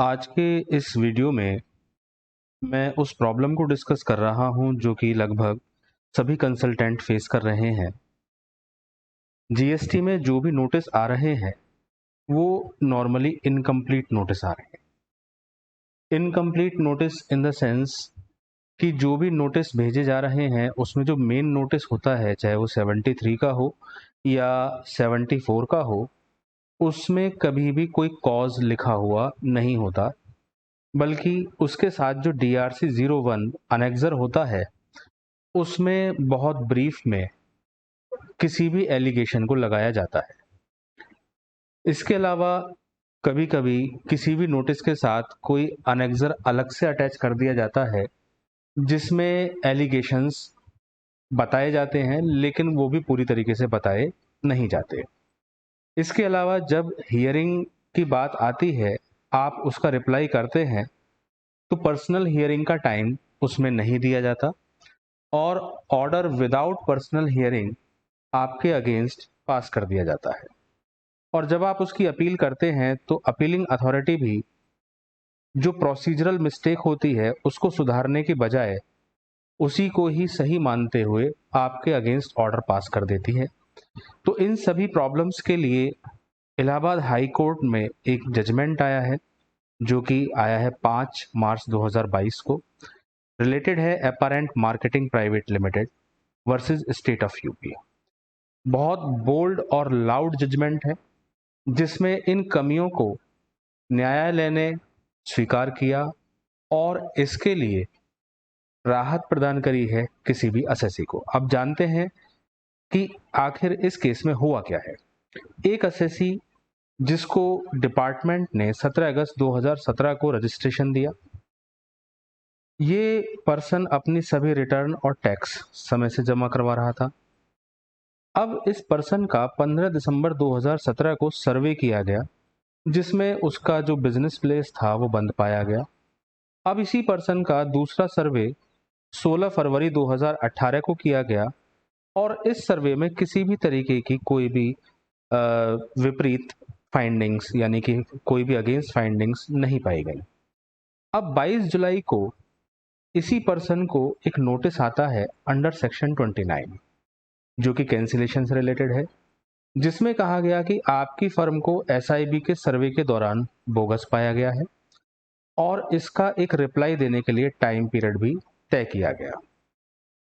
आज के इस वीडियो में मैं उस प्रॉब्लम को डिस्कस कर रहा हूं जो कि लगभग सभी कंसल्टेंट फेस कर रहे हैं। जीएसटी में जो भी नोटिस आ रहे हैं वो नॉर्मली इनकम्प्लीट नोटिस आ रहे हैं। Incomplete notice in the sense कि जो भी नोटिस भेजे जा रहे हैं उसमें जो मेन नोटिस होता है, चाहे वो 73 का हो या 74 का हो, उसमें कभी भी कोई कॉज लिखा हुआ नहीं होता, बल्कि उसके साथ जो DRC 01 अनेक्जर होता है उसमें बहुत ब्रीफ में किसी भी एलिगेशन को लगाया जाता है। इसके अलावा कभी-कभी किसी भी नोटिस के साथ कोई अनेक्जर अलग से अटैच कर दिया जाता है जिसमें एलिगेशंस बताए जाते हैं, लेकिन वो भी पूरी तरीके से बताए नहीं जाते। इसके अलावा जब हियरिंग की बात आती है, आप उसका रिप्लाई करते हैं तो पर्सनल हियरिंग का टाइम उसमें नहीं दिया जाता और ऑर्डर विदाउट पर्सनल हियरिंग आपके अगेंस्ट पास कर दिया जाता है। और जब आप उसकी अपील करते हैं तो अपीलिंग अथॉरिटी भी जो प्रोसीजरल मिस्टेक होती है उसको सुधारने की बजाय उसी को ही सही मानते हुए आपके अगेंस्ट ऑर्डर पास कर देती है। तो इन सभी प्रॉब्लम्स के लिए इलाहाबाद हाई कोर्ट में एक जजमेंट आया है जो कि आया है 5 मार्च 2022 को। रिलेटेड है apparent marketing private limited versus state of UP. बहुत बोल्ड और लाउड जजमेंट है जिसमें इन कमियों को न्यायालय ने स्वीकार किया और इसके लिए राहत प्रदान करी है किसी भी असेसी को। अब जानते हैं कि आखिर इस केस में हुआ क्या है। एक असेसी जिसको डिपार्टमेंट ने 17 अगस्त 2017 को रजिस्ट्रेशन दिया, ये पर्सन अपनी सभी रिटर्न और टैक्स समय से जमा करवा रहा था। अब इस पर्सन का 15 दिसंबर 2017 को सर्वे किया गया जिसमें उसका जो बिजनेस प्लेस था वो बंद पाया गया। अब इसी पर्सन का दूसरा सर्वे 16 फरवरी 2018 को किया गया और इस सर्वे में किसी भी तरीके की कोई भी विपरीत फाइंडिंग्स यानी कि कोई भी अगेंस्ट फाइंडिंग्स नहीं पाई गई। अब 22 जुलाई को इसी पर्सन को एक नोटिस आता है अंडर सेक्शन 29 जो कि कैंसिलेशन से रिलेटेड है, जिसमें कहा गया कि आपकी फर्म को SIB के सर्वे के दौरान बोगस पाया गया है और इसका एक रिप्लाई देने के लिए टाइम पीरियड भी तय किया गया।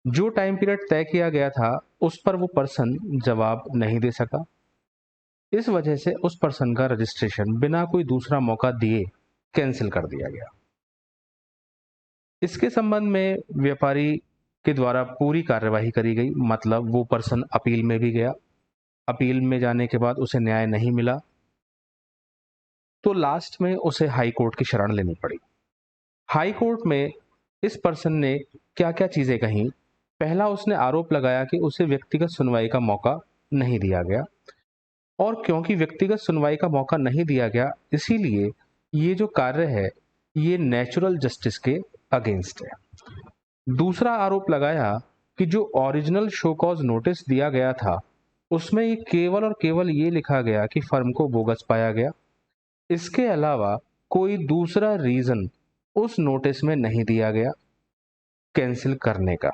जो टाइम पीरियड तय किया गया था उस पर वो पर्सन जवाब नहीं दे सका। इस वजह से उस पर्सन का रजिस्ट्रेशन बिना कोई दूसरा मौका दिए कैंसिल कर दिया गया। इसके संबंध में व्यापारी के द्वारा पूरी कार्यवाही करी गई, मतलब वो पर्सन अपील में भी गया। अपील में जाने के बाद उसे न्याय नहीं मिला तो लास्ट में उसे हाई कोर्ट की शरण लेनी पड़ी। हाई कोर्ट में इस पर्सन ने क्या क्या चीजें कहीं। पहला, उसने आरोप लगाया कि उसे व्यक्तिगत सुनवाई का मौका नहीं दिया गया और क्योंकि व्यक्तिगत सुनवाई का मौका नहीं दिया गया इसीलिए ये जो कार्य है ये नेचुरल जस्टिस के अगेंस्ट है। दूसरा आरोप लगाया कि जो ओरिजिनल शो कॉज नोटिस दिया गया था उसमें ये केवल और केवल ये लिखा गया कि फर्म को बोगस पाया गया। इसके अलावा कोई दूसरा रीजन उस नोटिस में नहीं दिया गया कैंसिल करने का।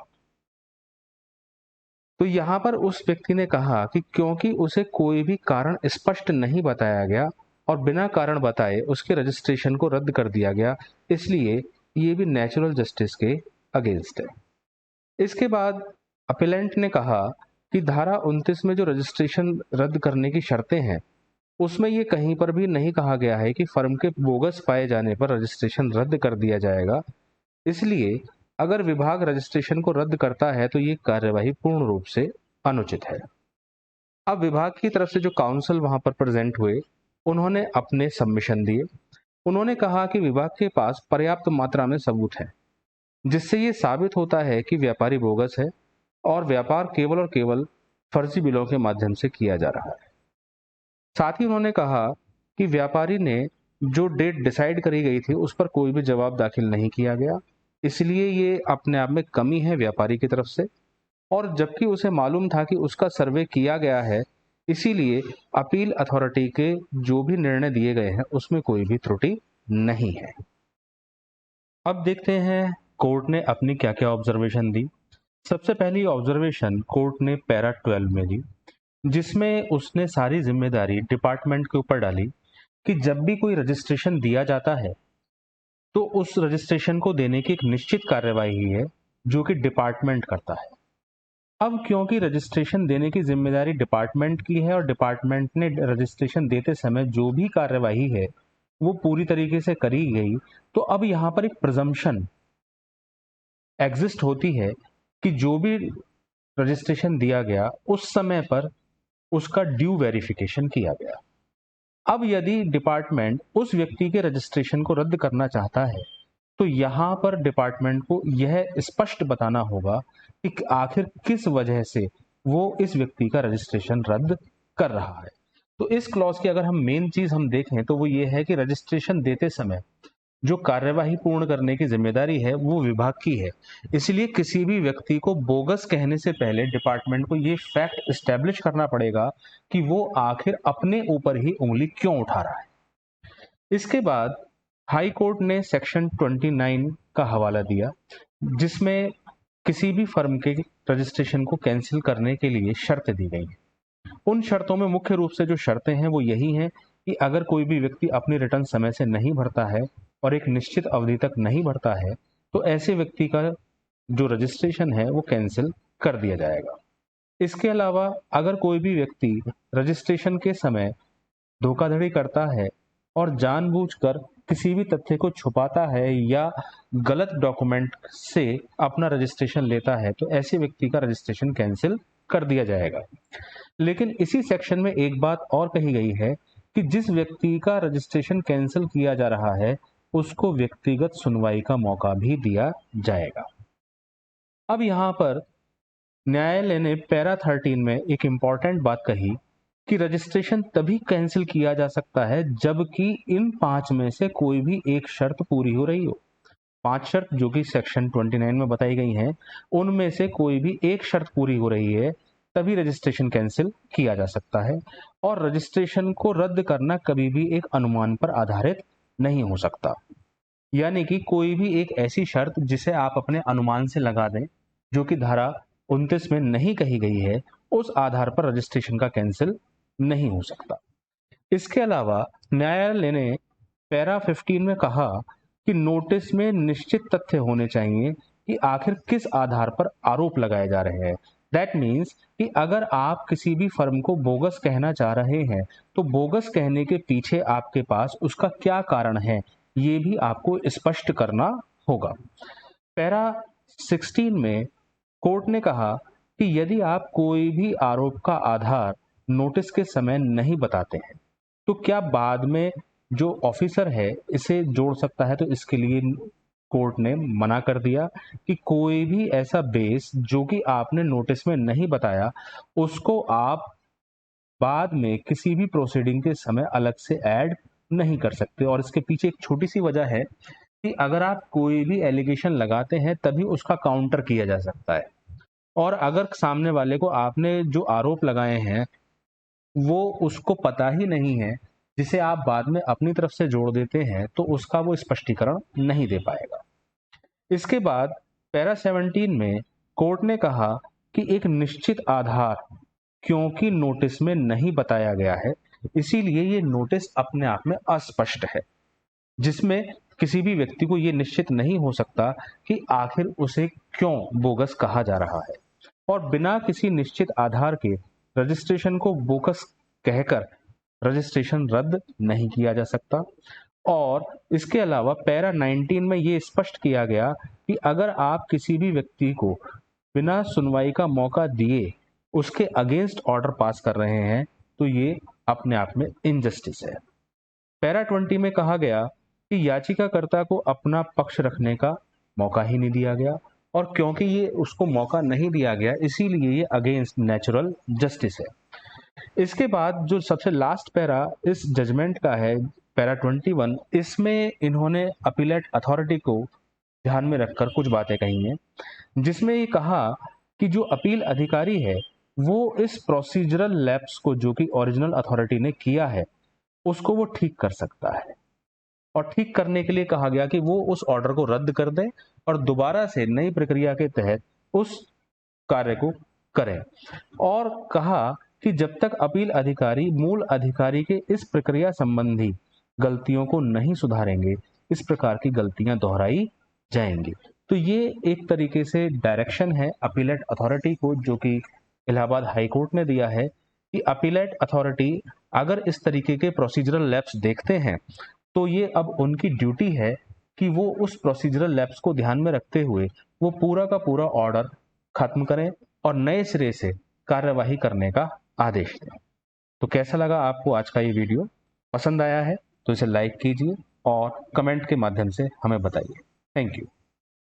तो यहां पर उस व्यक्ति ने कहा कि क्योंकि उसे कोई भी कारण स्पष्ट नहीं बताया गया और बिना कारण बताए उसके रजिस्ट्रेशन को रद्द कर दिया गया, इसलिए ये भी नेचुरल जस्टिस के अगेंस्ट है। इसके बाद अपीलेंट ने कहा कि धारा 29 में जो रजिस्ट्रेशन रद्द करने की शर्तें हैं उसमें ये कहीं पर भी नहीं कहा गया है कि फर्म के बोगस पाए जाने पर रजिस्ट्रेशन रद्द कर दिया जाएगा। इसलिए अगर विभाग रजिस्ट्रेशन को रद्द करता है तो ये कार्यवाही पूर्ण रूप से अनुचित है। अब विभाग की तरफ से जो काउंसिल वहां पर प्रेजेंट हुए उन्होंने अपने सबमिशन दिए। उन्होंने कहा कि विभाग के पास पर्याप्त मात्रा में सबूत है जिससे ये साबित होता है कि व्यापारी बोगस है और व्यापार केवल और केवल फर्जी बिलों के माध्यम से किया जा रहा है। साथ ही उन्होंने कहा कि व्यापारी ने जो डेट डिसाइड करी गई थी उस पर कोई भी जवाब दाखिल नहीं किया गया, इसलिए ये अपने आप में कमी है व्यापारी की तरफ से। और जबकि उसे मालूम था कि उसका सर्वे किया गया है, इसीलिए अपील अथॉरिटी के जो भी निर्णय दिए गए हैं उसमें कोई भी त्रुटि नहीं है। अब देखते हैं कोर्ट ने अपनी क्या क्या ऑब्जर्वेशन दी। सबसे पहली ऑब्जर्वेशन कोर्ट ने पैरा 12 में दी, जिसमें उसने सारी जिम्मेदारी डिपार्टमेंट के ऊपर डाली कि जब भी कोई रजिस्ट्रेशन दिया जाता है तो उस रजिस्ट्रेशन को देने की एक निश्चित कार्यवाही है जो कि डिपार्टमेंट करता है। अब क्योंकि रजिस्ट्रेशन देने की जिम्मेदारी डिपार्टमेंट की है और डिपार्टमेंट ने रजिस्ट्रेशन देते समय जो भी कार्यवाही है वो पूरी तरीके से करी गई, तो अब यहाँ पर एक प्रिजम्पशन एग्जिस्ट होती है कि जो भी रजिस्ट्रेशन दिया गया उस समय पर उसका ड्यू वेरिफिकेशन किया गया। अब यदि डिपार्टमेंट उस व्यक्ति के रजिस्ट्रेशन को रद्द करना चाहता है तो यहाँ पर डिपार्टमेंट को यह स्पष्ट बताना होगा कि आखिर किस वजह से वो इस व्यक्ति का रजिस्ट्रेशन रद्द कर रहा है। तो इस क्लॉज की अगर हम मेन चीज हम देखें तो वो ये है कि रजिस्ट्रेशन देते समय जो कार्यवाही पूर्ण करने की जिम्मेदारी है वो विभाग की है, इसलिए किसी भी व्यक्ति को बोगस कहने से पहले डिपार्टमेंट को ये फैक्ट एस्टेब्लिश करना पड़ेगा कि वो आखिर अपने ऊपर ही उंगली क्यों उठा रहा है। इसके बाद हाई कोर्ट ने सेक्शन 29 का हवाला दिया, जिसमें किसी भी फर्म के रजिस्ट्रेशन को कैंसिल करने के लिए शर्त दी गई है। उन शर्तों में मुख्य रूप से जो शर्तें हैं वो यही हैं कि अगर कोई भी व्यक्ति अपनी रिटर्न समय से नहीं भरता है और एक निश्चित अवधि तक नहीं भरता है तो ऐसे व्यक्ति का जो रजिस्ट्रेशन है वो कैंसिल कर दिया जाएगा। इसके अलावा अगर कोई भी व्यक्ति रजिस्ट्रेशन के समय धोखाधड़ी करता है और जानबूझकर किसी भी तथ्य को छुपाता है या गलत डॉक्यूमेंट से अपना रजिस्ट्रेशन लेता है तो ऐसे व्यक्ति का रजिस्ट्रेशन कैंसिल कर दिया जाएगा। लेकिन इसी सेक्शन में एक बात और कही गई है कि जिस व्यक्ति का रजिस्ट्रेशन कैंसिल किया जा रहा है उसको व्यक्तिगत सुनवाई का मौका भी दिया जाएगा। अब यहाँ पर न्यायालय ने पैरा 13 में एक इंपॉर्टेंट बात कही कि रजिस्ट्रेशन तभी कैंसिल किया जा सकता है जबकि इन 5 में से कोई भी एक शर्त पूरी हो रही हो। 5 शर्त जो कि सेक्शन 29 में बताई गई हैं, उनमें से कोई भी एक शर्त पूरी हो रही है तभी रजिस्ट्रेशन कैंसिल किया जा सकता है। और रजिस्ट्रेशन को रद्द करना कभी भी एक अनुमान पर आधारित नहीं हो सकता, यानी कि कोई भी एक ऐसी शर्त जिसे आप अपने अनुमान से लगा दें जो कि धारा 29 में नहीं कही गई है, उस आधार पर रजिस्ट्रेशन का कैंसिल नहीं हो सकता। इसके अलावा न्यायालय ने पैरा 15 में कहा कि नोटिस में निश्चित तथ्य होने चाहिए कि आखिर किस आधार पर आरोप लगाए जा रहे हैं। दैट मीन्स कि अगर आप किसी भी फर्म को बोगस कहना चाह रहे हैं तो बोगस कहने के पीछे आपके पास उसका क्या कारण है ये भी आपको स्पष्ट करना होगा। पैरा 16 में कोर्ट ने कहा कि यदि आप कोई भी आरोप का आधार नोटिस के समय नहीं बताते हैं तो क्या बाद में जो ऑफिसर है इसे जोड़ सकता है। तो इसके लिए कोर्ट ने मना कर दिया कि कोई भी ऐसा बेस जो कि आपने नोटिस में नहीं बताया उसको आप बाद में किसी भी प्रोसीडिंग के समय अलग से ऐड नहीं कर सकते। और इसके पीछे एक छोटी सी वजह है कि अगर आप कोई भी एलिगेशन लगाते हैं तभी उसका काउंटर किया जा सकता है, और अगर सामने वाले को आपने जो आरोप लगाए हैं वो उसको पता ही नहीं है जिसे आप बाद में अपनी तरफ से जोड़ देते हैं तो उसका वो स्पष्टीकरण नहीं दे पाएगा। इसके बाद पैरा 17 में कोर्ट ने कहा कि एक निश्चित आधार क्योंकि नोटिस में नहीं बताया गया है इसीलिए ये नोटिस अपने आप में अस्पष्ट है, जिसमें किसी भी व्यक्ति को ये निश्चित नहीं हो सकता कि आखिर उसे क्यों बोगस कहा जा रहा है। और बिना किसी निश्चित आधार के रजिस्ट्रेशन को बोगस कहकर रजिस्ट्रेशन रद्द नहीं किया जा सकता। और इसके अलावा पैरा 19 में ये स्पष्ट किया गया कि अगर आप किसी भी व्यक्ति को बिना सुनवाई का मौका दिए उसके अगेंस्ट ऑर्डर पास कर रहे हैं तो ये अपने आप में इनजस्टिस है। पैरा 20 में कहा गया कि याचिकाकर्ता को अपना पक्ष रखने का मौका ही नहीं दिया गया, और क्योंकि ये उसको मौका नहीं दिया गया इसीलिए ये अगेंस्ट नेचुरल जस्टिस है। इसके बाद जो सबसे लास्ट पैरा इस जजमेंट का है पैरा 21, इसमें इन्होंने अपीलेट अथॉरिटी को ध्यान में रखकर कुछ बातें कही हैं, जिसमें ये कहा कि जो अपील अधिकारी है वो इस प्रोसीजरल लैप्स को जो कि ओरिजिनल अथॉरिटी ने किया है उसको वो ठीक कर सकता है। और ठीक करने के लिए कहा गया कि वो उस ऑर्डर को रद्द कर दें और दोबारा से नई प्रक्रिया के तहत उस कार्य को करें। और कहा कि जब तक अपील अधिकारी मूल अधिकारी के इस प्रक्रिया संबंधी गलतियों को नहीं सुधारेंगे, इस प्रकार की गलतियां दोहराई जाएंगी। तो ये एक तरीके से डायरेक्शन है अपीलेट अथॉरिटी को, जो कि इलाहाबाद हाई कोर्ट ने दिया है कि अपीलेट अथॉरिटी अगर इस तरीके के प्रोसीजरल लैप्स देखते हैं तो ये अब उनकी ड्यूटी है कि वो उस प्रोसीजरल लैप्स को ध्यान में रखते हुए वो पूरा का पूरा ऑर्डर खत्म करें और नए सिरे से कार्यवाही करने का आदेश दें। तो कैसा लगा आपको आज का ये वीडियो? पसंद आया है तो इसे लाइक कीजिए और कमेंट के माध्यम से हमें बताइए। Thank you.